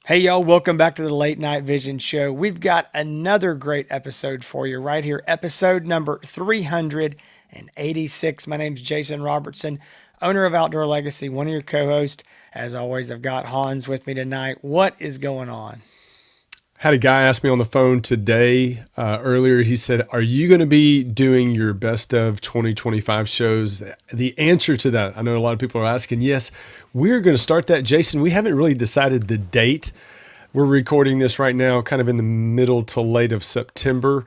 Hey, y'all, welcome back to the Late Night Vision Show. We've got another great episode for you right here, episode number 386. My name's Jason Robertson, owner of Outdoor Legacy, one of your co hosts. As always, I've got Hans with me tonight. What is going on? Had a guy ask me on the phone today earlier. He said, "Are you going to be doing your best of 2025 shows?" The answer to that, I know a lot of people are asking, yes, we're going to start that. Jason, we haven't really decided the date. We're recording this right now, kind of in the middle to late of September.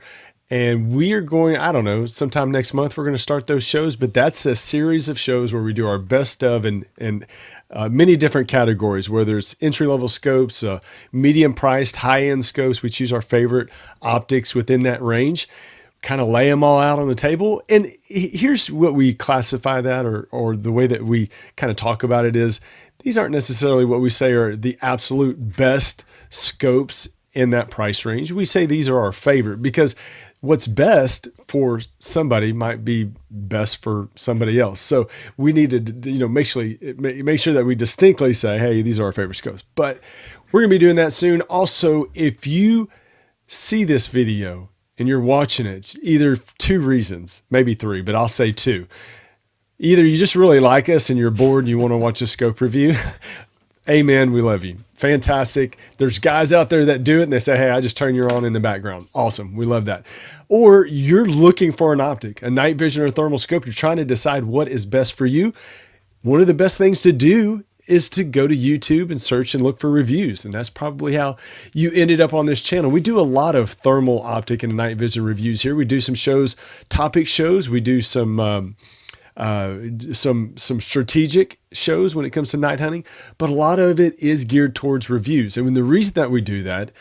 And we are going, I don't know, sometime next month, we're going to start those shows. But that's a series of shows where we do our best of and many different categories, whether it's entry level scopes, medium priced, high end scopes. We choose our favorite optics within that range, kind of lay them all out on the table. And here's what we classify that, or the way that we kind of talk about it is these aren't necessarily what we say are the absolute best scopes in that price range. We say these are our favorite because what's best for somebody might be best for somebody else. So we need to, make sure that we distinctly say, hey, these are our favorite scopes. But we're going to be doing that soon. Also, if you see this video and you're watching it, either two reasons, maybe three, but I'll say two. Either you just really like us and you're bored and you want to watch a scope review. Amen. We love you. Fantastic. There's guys out there that do it and they say, hey, I just turn you on in the background. Awesome. We love that. Or you're looking for an optic, a night vision or thermal scope. You're trying to decide what is best for you. One of the best things to do is to go to YouTube and search and look for reviews. And that's probably how you ended up on this channel. We do a lot of thermal optic and night vision reviews here. We do some shows, topic shows. We do some strategic shows when it comes to night hunting, but a lot of it is geared towards reviews. And the reason that we do that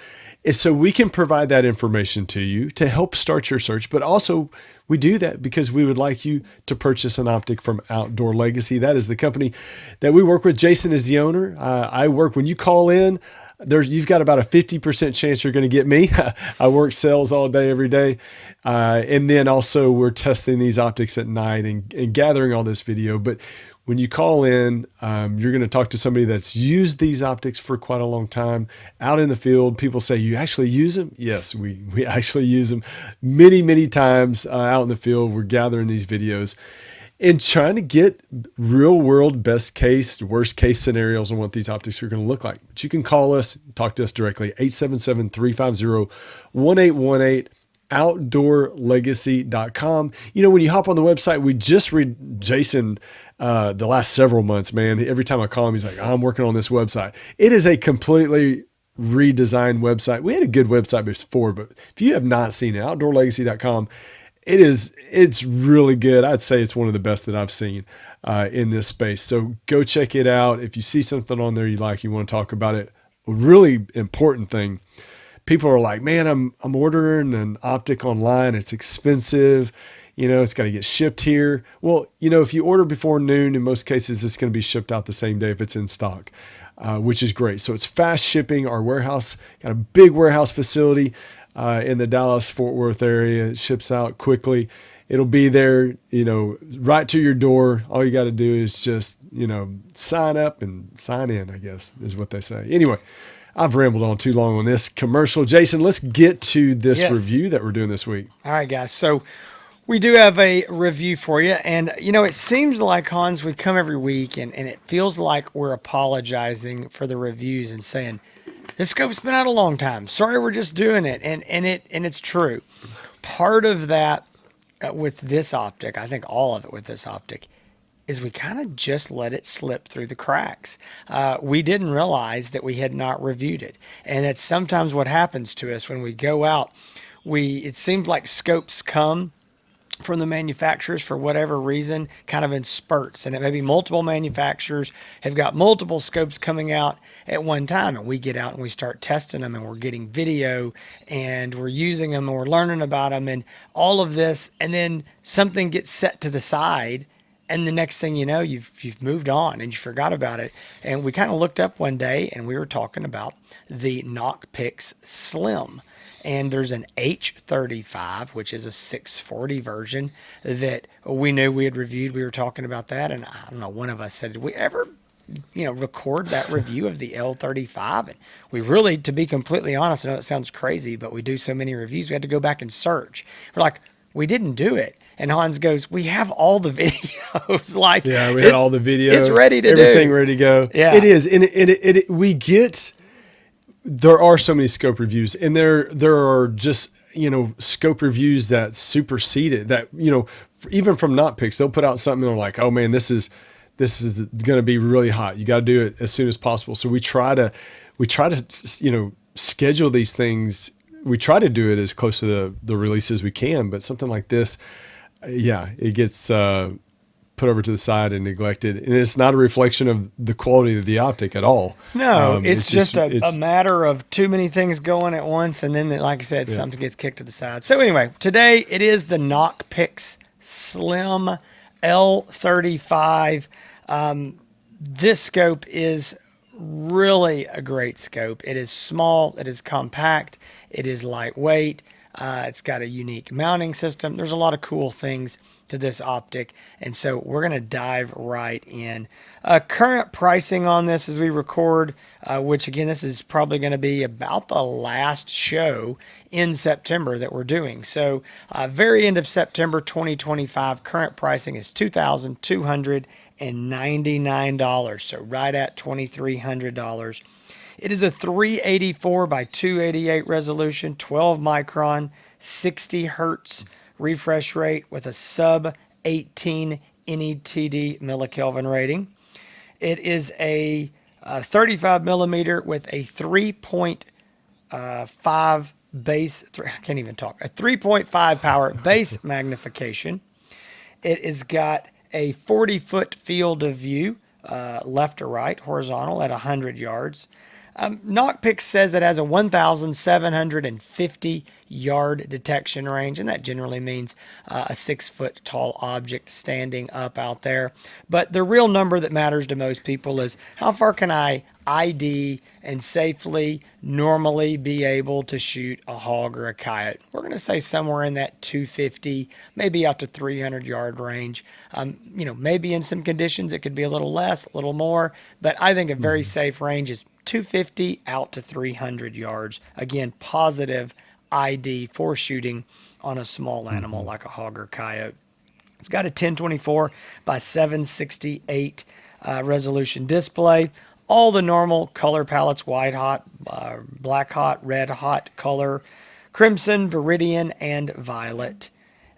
is so we can provide that information to you to help start your search, but also we do that because we would like you to purchase an optic from Outdoor Legacy. That is the company that we work with. Jason is the owner. I work when you call in. You've got about a 50% chance you're going to get me. I work sales all day, every day. And then also we're testing these optics at night and gathering all this video. But when you call in, you're going to talk to somebody that's used these optics for quite a long time out in the field. People say, you actually use them? Yes, we actually use them many, many times out in the field. We're gathering these videos and trying to get real world best case, worst case scenarios on what these optics are going to look like. But you can call us, talk to us directly, 877-350-1818, outdoorlegacy.com. When you hop on the website, we just read Jason the last several months, man. Every time I call him, he's like, I'm working on this website. It is a completely redesigned website. We had a good website before, but if you have not seen it, outdoorlegacy.com, it's really good. I'd say it's one of the best that I've seen in this space. So go check it out. If you see something on there you like, you want to talk about it. A really important thing. People are like, man, I'm ordering an optic online. It's expensive. It's got to get shipped here. Well, if you order before noon, in most cases, it's going to be shipped out the same day if it's in stock, which is great. So it's fast shipping. Our warehouse got a big warehouse facility in the Dallas-Fort Worth area. It ships out quickly. It'll be there, right to your door. All you got to do is just, sign up and sign in, I guess, is what they say. Anyway, I've rambled on too long on this commercial. Jason, let's get to this Yes. review that we're doing this week. All right, guys. So we do have a review for you. And, it seems like, Hans, we come every week and it feels like we're apologizing for the reviews and saying, this scope's been out a long time. Sorry, we're just doing it. And it's true. Part of that with this optic, I think all of it with this optic, is we kind of just let it slip through the cracks. We didn't realize that we had not reviewed it. And that's sometimes what happens to us when we go out. It seems like scopes come from the manufacturers for whatever reason, kind of in spurts. And it may be multiple manufacturers have got multiple scopes coming out at one time. And we get out and we start testing them and we're getting video and we're using them and we're learning about them and all of this. And then something gets set to the side. And the next thing you know, you've moved on and you forgot about it. And we kind of looked up one day and we were talking about the Nocpix Slim. And there's an H35, which is a 640 version that we knew we had reviewed. We were talking about that. And I don't know, one of us said, did we ever record that review of the L35. And we really, to be completely honest, I know it sounds crazy, but we do so many reviews, we had to go back and search. We're like, we didn't do it. And Hans goes, we have all the videos. Like, Yeah, we had all the it's video, ready to everything do. ready to go. Yeah. It is, and we get. There are so many scope reviews, and there are just scope reviews that supersede it. That even from Nocpix, they'll put out something and they're like, oh man, this is going to be really hot. You got to do it as soon as possible. So we try to schedule these things. We try to do it as close to the release as we can, but something like this, yeah, it gets put over to the side and neglected, and it's not a reflection of the quality of the optic at all. No, it's just a it's matter of too many things going at once, and then, like I said, yeah. something gets kicked to the side. So anyway, today it is the Nocpix Slim L35. This scope is really a great scope. It is small, it is compact, it is lightweight. It's got a unique mounting system. There's a lot of cool things to this optic, and so we're going to dive right in. Current pricing on this as we record, which again, this is probably going to be about the last show in September that we're doing. So very end of September 2025, current pricing is $2,299, so right at $2,300. It is a 384 by 288 resolution, 12 micron, 60 hertz refresh rate with a sub 18 NETD millikelvin rating. It is a 35 millimeter with a 3.5 base, I can't even talk, a 3.5 power base magnification. It has got a 40-foot field of view, left to right, horizontal at 100 yards. Nocpix says it has a 1,750 yard detection range, and that generally means a 6-foot tall object standing up out there. But the real number that matters to most people is how far can I ID and safely, normally be able to shoot a hog or a coyote. We're going to say somewhere in that 250, maybe out to 300 yard range. Maybe in some conditions it could be a little less, a little more, but I think a very safe range is 250 out to 300 yards. Again, positive ID for shooting on a small animal like a hog or coyote. It's got a 1024 by 768 resolution display. All the normal color palettes: white hot, black hot, red hot color, crimson, viridian, and violet.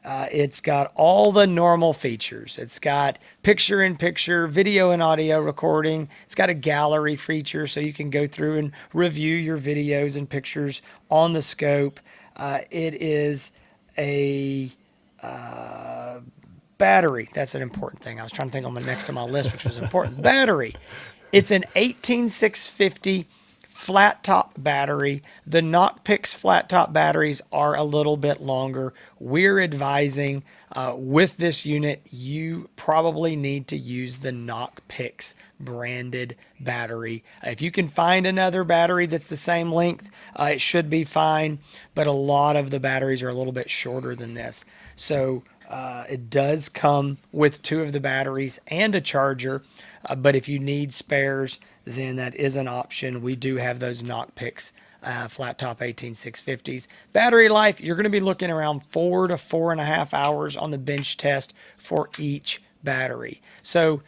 It's got all the normal features. It's got picture-in-picture, video and audio recording. It's got a gallery feature, so you can go through and review your videos and pictures on the scope. It is a battery. That's an important thing. I was trying to think on my next to my list, which was important. Battery. It's an 18650 flat top battery. The Nocpix flat top batteries are a little bit longer. We're advising with this unit, you probably need to use the Nocpix branded battery. If you can find another battery that's the same length, it should be fine, but a lot of the batteries are a little bit shorter than this. So it does come with 2 of the batteries and a charger, but if you need spares, then that is an option. We do have those Nocpix flat top 18650s. Battery life, you're going to be looking around 4 to 4.5 hours on the bench test for each battery. So,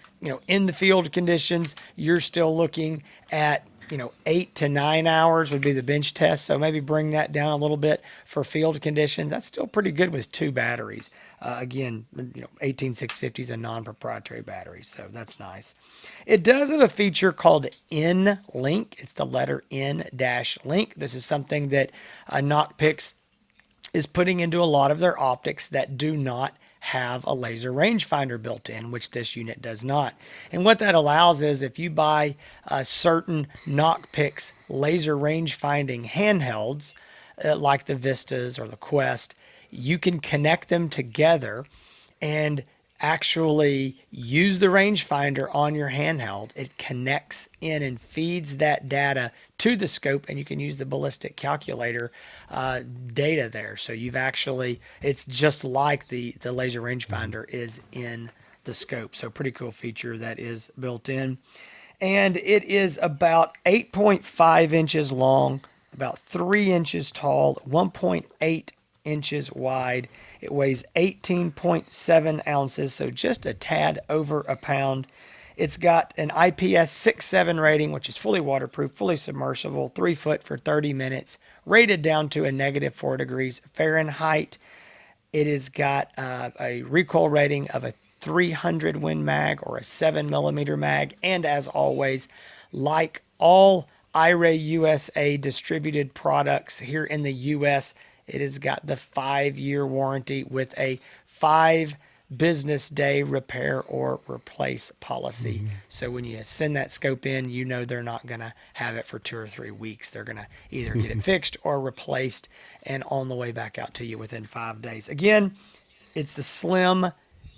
in the field conditions, you're still looking at 8 to 9 hours would be the bench test. So maybe bring that down a little bit for field conditions. That's still pretty good with 2 batteries. Again, 18650 is a non-proprietary battery, so that's nice. It does have a feature called N-Link. It's the letter N-Link. This is something that Nocpix is putting into a lot of their optics that do not have a laser rangefinder built in, which this unit does not. And what that allows is if you buy certain Nocpix laser rangefinding handhelds, like the Vistas or the Quest, you can connect them together and actually use the rangefinder on your handheld. It connects in and feeds that data to the scope, and you can use the ballistic calculator data there. So it's just like the laser rangefinder is in the scope. So pretty cool feature that is built in. and it is about 8.5 inches long, about 3 inches tall, 1.8 inches wide. It weighs 18.7 ounces, so just a tad over a pound. It's got an IPS 6.7 rating, which is fully waterproof, fully submersible, 3 foot for 30 minutes, rated down to a negative 4 degrees Fahrenheit. It has got a recoil rating of a 300 Win mag or a 7 millimeter mag. And as always, like all IRA USA distributed products here in the US, it has got the 5-year warranty with a 5 business day repair or replace policy. So when you send that scope in, you know they're not going to have it for 2 or 3 weeks. They're going to either get it fixed or replaced and on the way back out to you within 5 days. Again, it's the Slim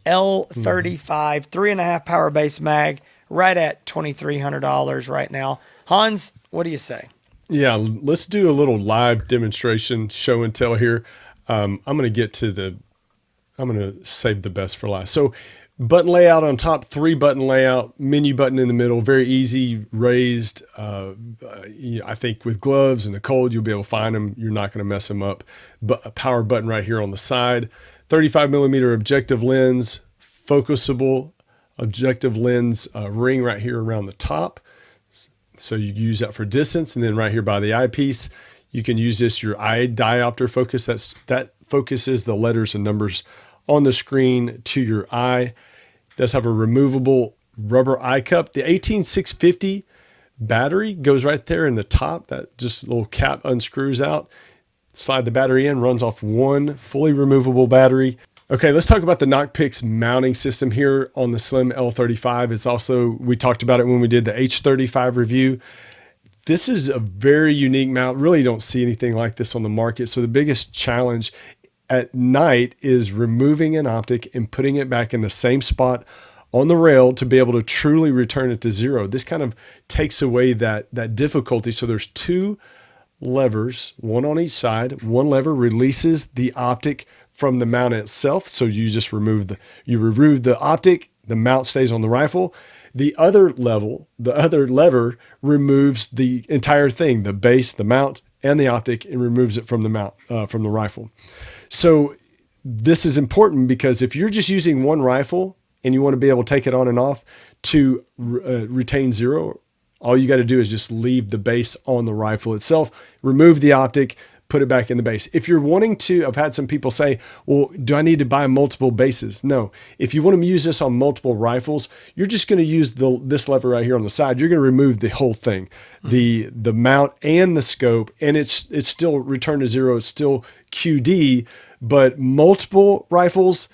L35 3.5 power base mag, right at $2,300 right now. Hans, what do you say? Yeah, let's do a little live demonstration, show and tell here. I'm going to save the best for last. So button layout on top, 3-button layout, menu button in the middle, very easy, raised. I think with gloves in the cold, you'll be able to find them. You're not going to mess them up. But a power button right here on the side, 35 millimeter objective lens, focusable objective lens ring right here around the top. So you use that for distance. And then right here by the eyepiece, you can use this, your eye diopter focus. That focuses the letters and numbers on the screen to your eye. It does have a removable rubber eye cup. The 18650 battery goes right there in the top. That just little cap unscrews out. Slide the battery in, runs off one fully removable battery. Okay, let's talk about the Nocpix mounting system here on the Slim L35. It's also, we talked about it when we did the H35 review. This is a very unique mount. Really don't see anything like this on the market. So the biggest challenge at night is removing an optic and putting it back in the same spot on the rail to be able to truly return it to zero. This kind of takes away that difficulty. So there's 2 levers, one on each side. One lever releases the optic from the mount itself. So you just remove the optic, the mount stays on the rifle. The other lever removes the entire thing, the base, the mount, and the optic, and removes it from the mount, from the rifle. So this is important because if you're just using one rifle and you want to be able to take it on and off to retain zero, all you got to do is just leave the base on the rifle itself, remove the optic, put it back in the base. If you're wanting to, I've had some people say, well, do I need to buy multiple bases? No. If you want to use this on multiple rifles, you're just going to use this lever right here on the side. You're going to remove the whole thing, the mount and the scope, and it's still return to zero. It's still QD, but multiple rifles,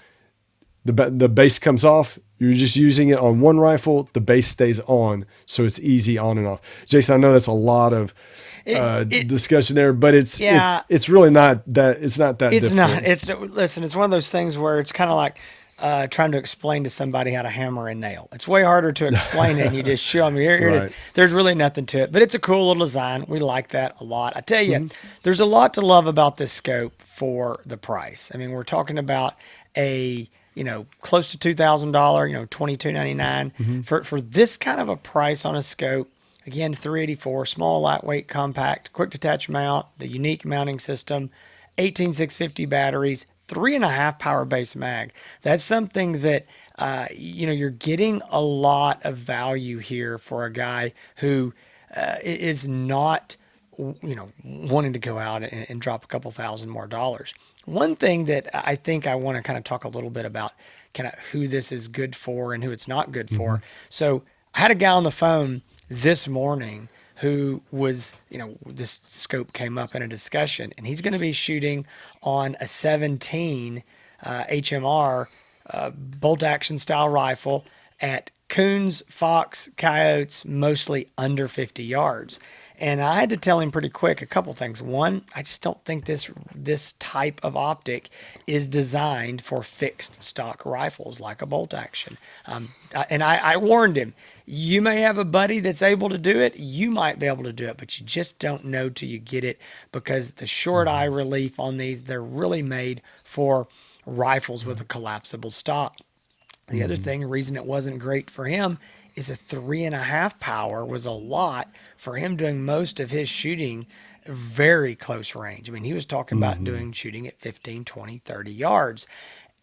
the base comes off. You're just using it on one rifle. The base stays on, so it's easy on and off. Jason, I know that's a lot of discussion there, but it's really not that. It's not that. It's difficult. not. Listen. It's one of those things where it's kind of like trying to explain to somebody how to hammer a nail. It's way harder to explain it, and you just show them. Here it is. There's really nothing to it, but it's a cool little design. We like that a lot. I tell you, there's a lot to love about this scope for the price. I mean, we're talking about a close to $2,000, $2,299 for this kind of a price on a scope. Again, 384, small, lightweight, compact, quick detach mount, the unique mounting system, 18650 batteries, 3.5 power base mag. That's something that you're getting a lot of value here for a guy who is not wanting to go out and drop a couple $1,000 more dollars. One thing that I think I want to kind of talk a little bit about kind of who this is good for and who it's not good for. So I had a guy on the phone this morning who was, this scope came up in a discussion, and he's going to be shooting on a 17 HMR bolt action style rifle at coons, fox, coyotes, mostly under 50 yards. And I had to tell him pretty quick a couple things. One, I just don't think this type of optic is designed for fixed stock rifles like a bolt action. And I warned him, you may have a buddy that's able to do it. You might be able to do it, but you just don't know till you get it, because the short eye relief on these, they're really made for rifles with a collapsible stock. The other thing, reason it wasn't great for him is a 3.5 power was a lot for him doing most of his shooting very close range. I mean, he was talking about Mm-hmm. doing shooting at 15, 20, 30 yards.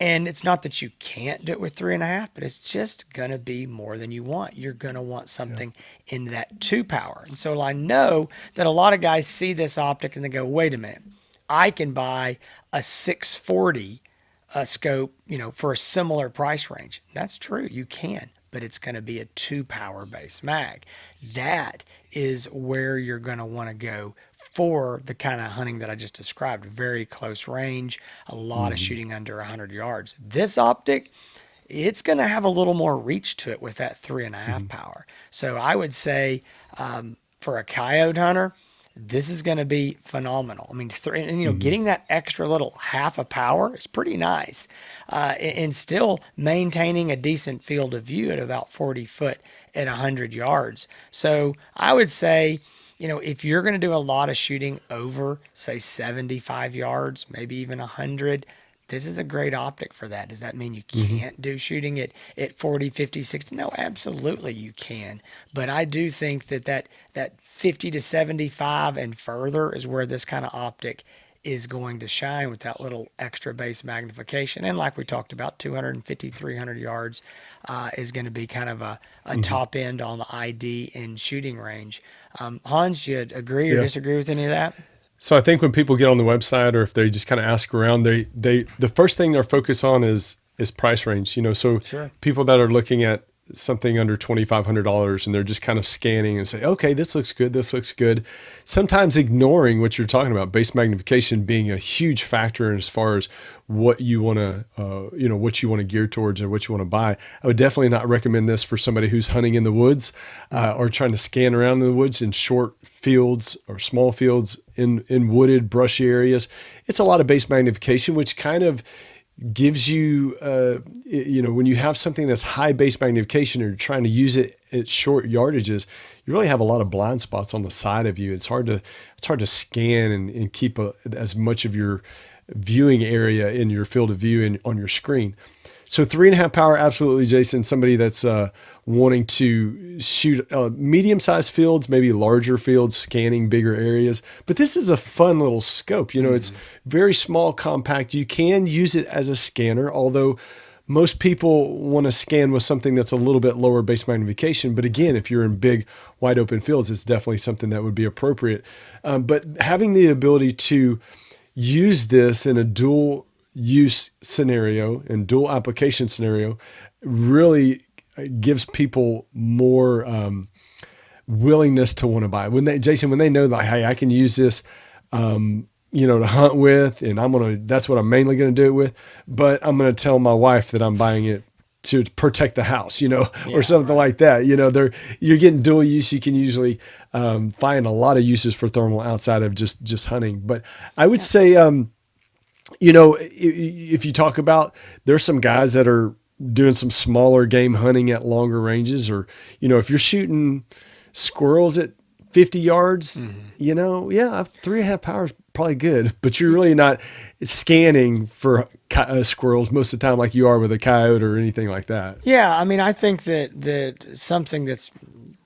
And it's not that you can't do it with 3.5, but it's just going to be more than you want. You're going to want Yeah. something in that 2 power. And so I know that a lot of guys see this optic and they go, wait a minute, I can buy a 640 scope, for a similar price range. That's true. You can, but it's going to be a 2 power base mag. That is where you're going to want to go for the kind of hunting that I just described. Very close range, a lot of Mm-hmm. shooting under 100 yards. This optic, it's going to have a little more reach to it with that 3.5 Mm-hmm. power. So I would say for a coyote hunter, this is going to be phenomenal. I mean, Mm-hmm. getting that extra little half a power is pretty nice, and still maintaining a decent field of view at about 40 foot at 100 yards. So I would say, if you're going to do a lot of shooting over, say, 75 yards, maybe even 100, this is a great optic for that. Does that mean you Mm-hmm. can't do shooting at 40, 50, 60? No, absolutely you can. But I do think that 50 to 75 and further is where this kind of optic is going to shine with that little extra base magnification. And like we talked about, 250, 300 yards is going to be kind of a Mm-hmm. top end on the ID and shooting range. Hans, you agree or Yeah. disagree with any of that? So I think when people get on the website or if they just kind of ask around, they the first thing they're focused on is price range. So Sure. people that are looking at something under $2,500 and they're just kind of scanning and say, okay, this looks good, this looks good. Sometimes ignoring what you're talking about, base magnification being a huge factor as far as what you want to, what you want to gear towards or what you want to buy. I would definitely not recommend this for somebody who's hunting in the woods or trying to scan around in the woods in short fields or small fields in wooded, brushy areas. It's a lot of base magnification, which kind of gives you, when you have something that's high base magnification or you're trying to use it at short yardages, you really have a lot of blind spots on the side of you. It's hard to scan and keep as much of your viewing area in your field of view and on your screen. So 3.5 power, absolutely, Jason. Somebody that's wanting to shoot medium-sized fields, maybe larger fields, scanning bigger areas. But this is a fun little scope. It's very small, compact. You can use it as a scanner, although most people want to scan with something that's a little bit lower base magnification. But again, if you're in big, wide open fields, it's definitely something that would be appropriate. But having the ability to use this in a dual use scenario and dual application scenario really gives people more willingness to want to buy. When they know that, hey, I can use this, to hunt with, and that's what I'm mainly going to do it with. But I'm going to tell my wife that I'm buying it to protect the house, or Yeah, something right. like that. You're getting dual use. You can usually find a lot of uses for thermal outside of just hunting. But I would say, if you talk about, there's some guys that are doing some smaller game hunting at longer ranges, or, if you're shooting squirrels at 50 yards, yeah, 3.5 power is probably good, but you're really not scanning for squirrels most of the time like you are with a coyote or anything like that. Yeah, I mean, I think that something that's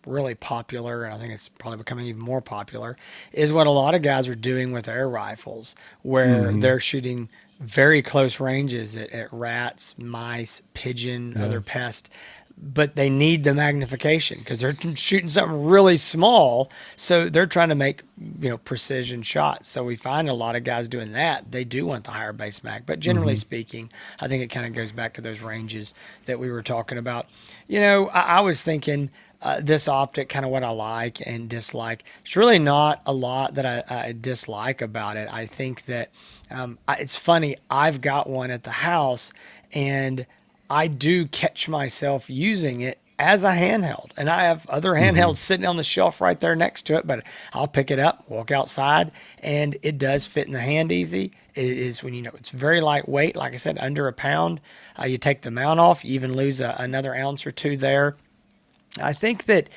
really popular, and I think it's probably becoming even more popular, is what a lot of guys are doing with air rifles, where Mm-hmm. they're shooting very close ranges at rats, mice, pigeon, Yeah. other pests, but they need the magnification because they're shooting something really small. So they're trying to make, precision shots. So we find a lot of guys doing that. They do want the higher base mag, but generally Mm-hmm. speaking, I think it kind of goes back to those ranges that we were talking about. I was thinking, this optic, kind of what I like and dislike. There's really not a lot that I dislike about it. I think that it's funny. I've got one at the house, and I do catch myself using it as a handheld. And I have other Mm-hmm. handhelds sitting on the shelf right there next to it, but I'll pick it up, walk outside, and it does fit in the hand easy. It is when it's very lightweight, like I said, under a pound. You take the mount off, you even lose another ounce or two there. I think that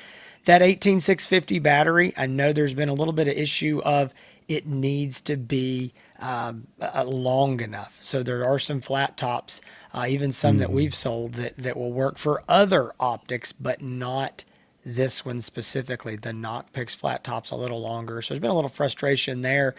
18650 battery, I know there's been a little bit of issue of it needs to be long enough. So there are some flat tops, even some that Mm-hmm. we've sold that will work for other optics, but not this one specifically. The Nocpix flat top's a little longer, so there's been a little frustration there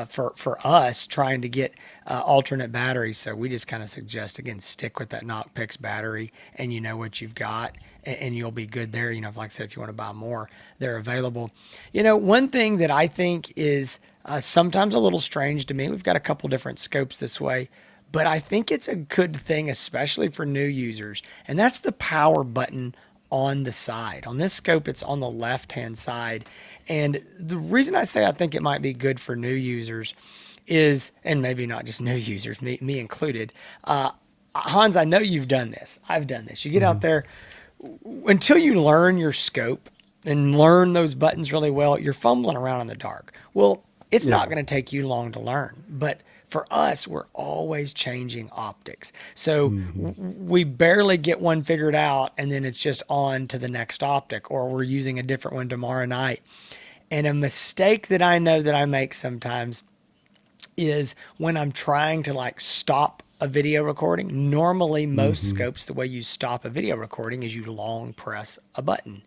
for us trying to get alternate batteries. So we just kind of suggest again stick with that Nocpix battery, and you know what you've got, and you'll be good there. You know, like I said, if you want to buy more, they're available. You know, one thing that I think is sometimes a little strange to me. We've got a couple different scopes this way, but I think it's a good thing, especially for new users, and that's the power button on the side. On this scope, it's on the left-hand side. And the reason I say I think it might be good for new users is, and maybe not just new users, me included. Hans, I know you've done this. I've done this. You get Mm-hmm. out there until you learn your scope and learn those buttons really well, you're fumbling around in the dark. Well, it's Yeah. not going to take you long to learn, but for us, we're always changing optics. So Mm-hmm. we barely get one figured out, and then it's just on to the next optic, or we're using a different one tomorrow night. And a mistake that I know that I make sometimes is when I'm trying to like stop a video recording. Normally, most Mm-hmm. scopes, the way you stop a video recording is you long press a button.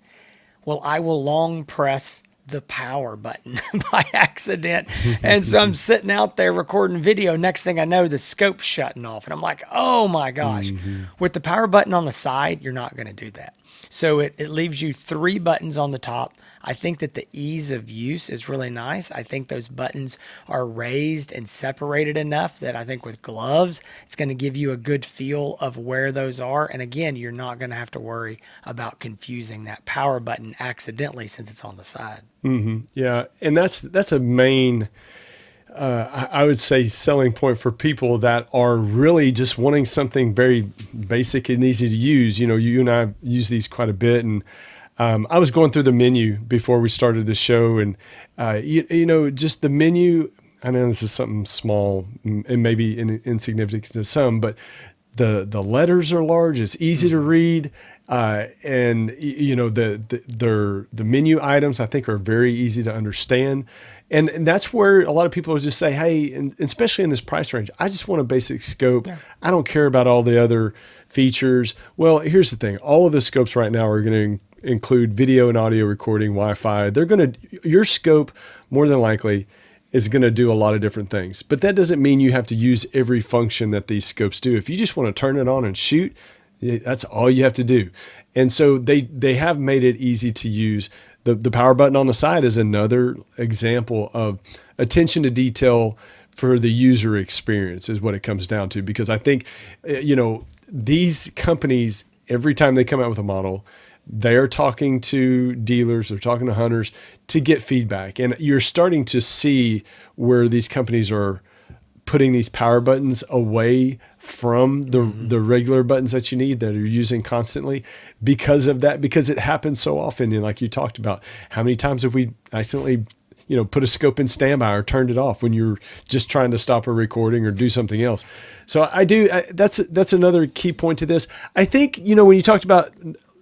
Well, I will long press the power button by accident. And so I'm sitting out there recording video. Next thing I know, the scope's shutting off. And I'm like, oh my gosh. Mm-hmm. With the power button on the side, you're not going to do that. So it leaves you three buttons on the top. I think that the ease of use is really nice. I think those buttons are raised and separated enough that I think with gloves, it's going to give you a good feel of where those are. And again, you're not going to have to worry about confusing that power button accidentally since it's on the side. Mm-hmm. Yeah, and that's a main, I would say, selling point for people that are really just wanting something very basic and easy to use. You know, you and I use these quite a bit, and I was going through the menu before we started the show, and you know, just the menu. I know this is something small and maybe insignificant to some, but the letters are large. It's easy to read, and you know the menu items I think are very easy to understand, and that's where a lot of people just say, hey, and especially in this price range, I just want a basic scope. Yeah. I don't care about all the other features. Well, here's the thing: all of the scopes right now are going to include video and audio recording, Wi-Fi. They're going to your scope more than likely is going to do a lot of different things. But that doesn't mean you have to use every function that these scopes do. If you just want to turn it on and shoot, that's all you have to do. And so they have made it easy to use. The power button on the side is another example of attention to detail for the user experience is what it comes down to. Because I think, you know, these companies, every time they come out with a model, they're talking to dealers, they're talking to hunters to get feedback. And you're starting to see where these companies are putting these power buttons away from the regular buttons that you need that you're using constantly because of that, because it happens so often. And like you talked about, how many times have we accidentally, you know, put a scope in standby or turned it off when you're just trying to stop a recording or do something else. So that's another key point to this. I think, you know, when you talked about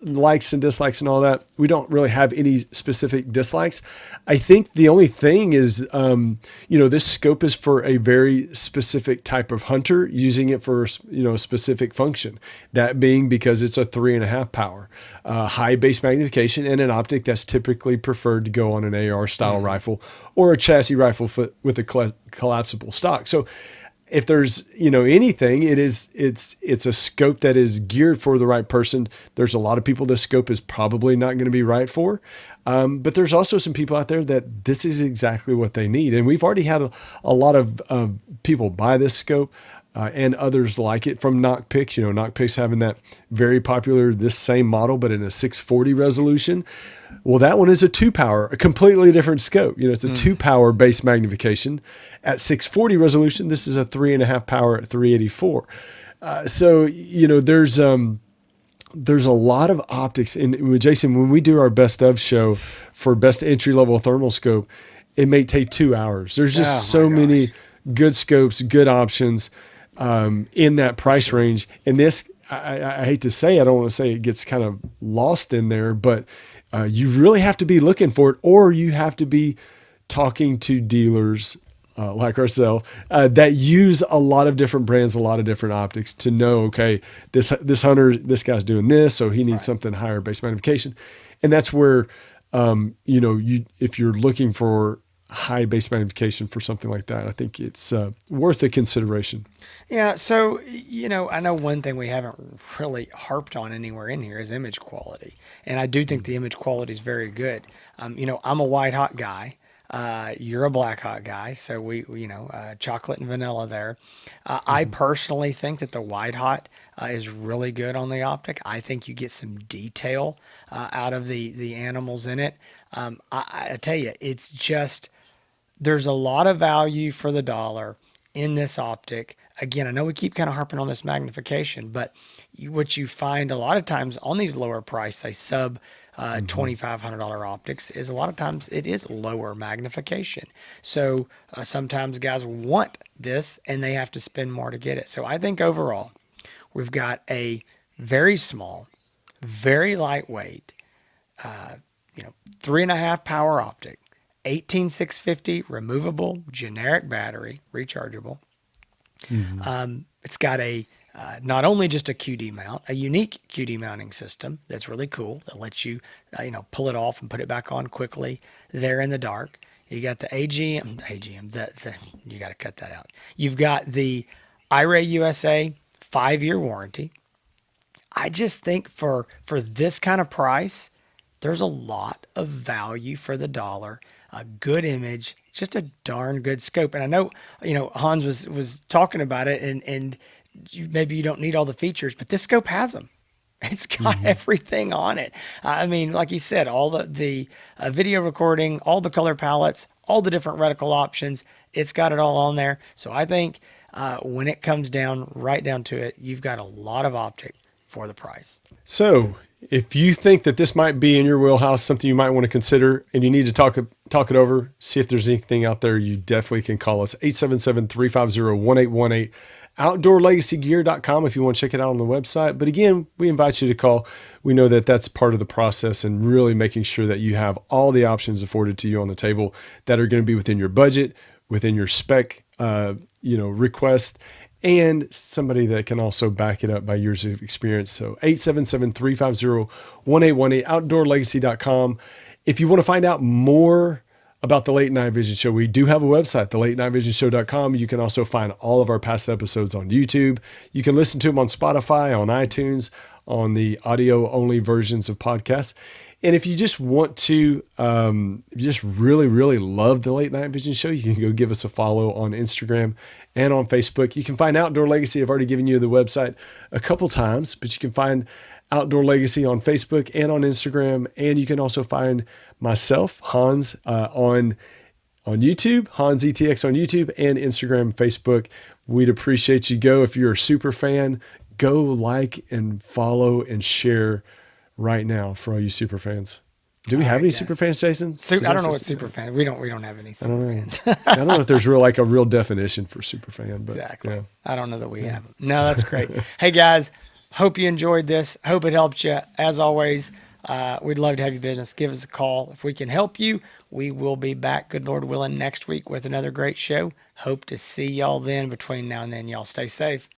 likes and dislikes and all that, we don't really have any specific dislikes. I think the only thing is, you know, this scope is for a very specific type of hunter using it for, you know, a specific function. That being because it's a 3.5 power, high base magnification, and an optic that's typically preferred to go on an AR style rifle or a chassis rifle with a collapsible stock. So if there's, you know, anything, it's a scope that is geared for the right person. There's a lot of people this scope is probably not going to be right for. But there's also some people out there that this is exactly what they need. And we've already had a lot of people buy this scope and others like it from Nocpix. You know, Nocpix having that very popular, this same model, but in a 640 resolution. Well, that one is a 2-power, a completely different scope. You know, it's a 2-power base magnification at 640 resolution. This is a 3.5 power at 384. So, you know, there's a lot of optics. And Jason, when we do our best of show for best entry level thermal scope, it may take 2 hours. There's just so many good scopes, good options in that price range. And this, I hate to say, I don't want to say it gets kind of lost in there, but you really have to be looking for it, or you have to be talking to dealers like ourselves that use a lot of different brands, a lot of different optics to know, okay, this hunter, this guy's doing this, so he needs something higher base magnification. And that's where, if you're looking for high base magnification for something like that, I think it's worth a consideration. Yeah, so I know one thing we haven't really harped on anywhere in here is image quality, and I do think the image quality is very good. I'm a white hot guy. You're a black hot guy, so we chocolate and vanilla there. I personally think that the white hot is really good on the optic. I think you get some detail out of the animals in it. I tell you, it's just there's a lot of value for the dollar in this optic. Again, I know we keep kind of harping on this magnification, but what you find a lot of times on these lower price, say sub $2,500 optics, is a lot of times it is lower magnification. So sometimes guys want this and they have to spend more to get it. So I think overall, we've got a very small, very lightweight, 3.5 power optic, 18650 removable generic battery, rechargeable. It's got a not only just a QD mount, a unique QD mounting system that's really cool that lets you pull it off and put it back on quickly there in the dark. You got the AGM, you got to cut that out. You've got the iRay USA 5-year warranty. I just think for this kind of price, there's a lot of value for the dollar, a good image, just a darn good scope. And I know, Hans was talking about it, and maybe you don't need all the features, but this scope has them. It's got everything on it. I mean, like you said, all the video recording, all the color palettes, all the different reticle options. It's got it all on there. So I think when it comes right down to it, you've got a lot of optic for the price. So if you think that this might be in your wheelhouse, something you might want to consider, and you need to talk it over, see if there's anything out there, you definitely can call us 877-350-1818. OutdoorLegacyGear.com if you want to check it out on the website. But again, we invite you to call. We know that that's part of the process and really making sure that you have all the options afforded to you on the table that are going to be within your budget, within your spec, request, and somebody that can also back it up by years of experience. So 877-350-1818, OutdoorLegacy.com. If you want to find out more about the Late Night Vision Show, we do have a website, thelatenightVisionShow.com. You can also find all of our past episodes on YouTube. You can listen to them on Spotify, on iTunes, on the audio-only versions of podcasts. And if you just want to, if you just really, really love the Late Night Vision Show, you can go give us a follow on Instagram and on Facebook. You can find Outdoor Legacy. I've already given you the website a couple times, but you can find Outdoor Legacy on Facebook and on Instagram. And you can also find myself, Hans, on YouTube, Hans ETX on YouTube and Instagram, Facebook. We'd appreciate you. If you're a super fan, go like and follow and share right now for all you super fans. Do we have any super fans, Jason? I don't know what super fan. We don't have any super fans. I don't know if there's a real definition for super fan, but exactly. Yeah. I don't know that we have them. No, that's great. Hey guys, hope you enjoyed this. Hope it helped you. As always, we'd love to have your business. Give us a call. If we can help you, we will be back, good Lord willing, next week with another great show. Hope to see y'all then. Between now and then, y'all stay safe.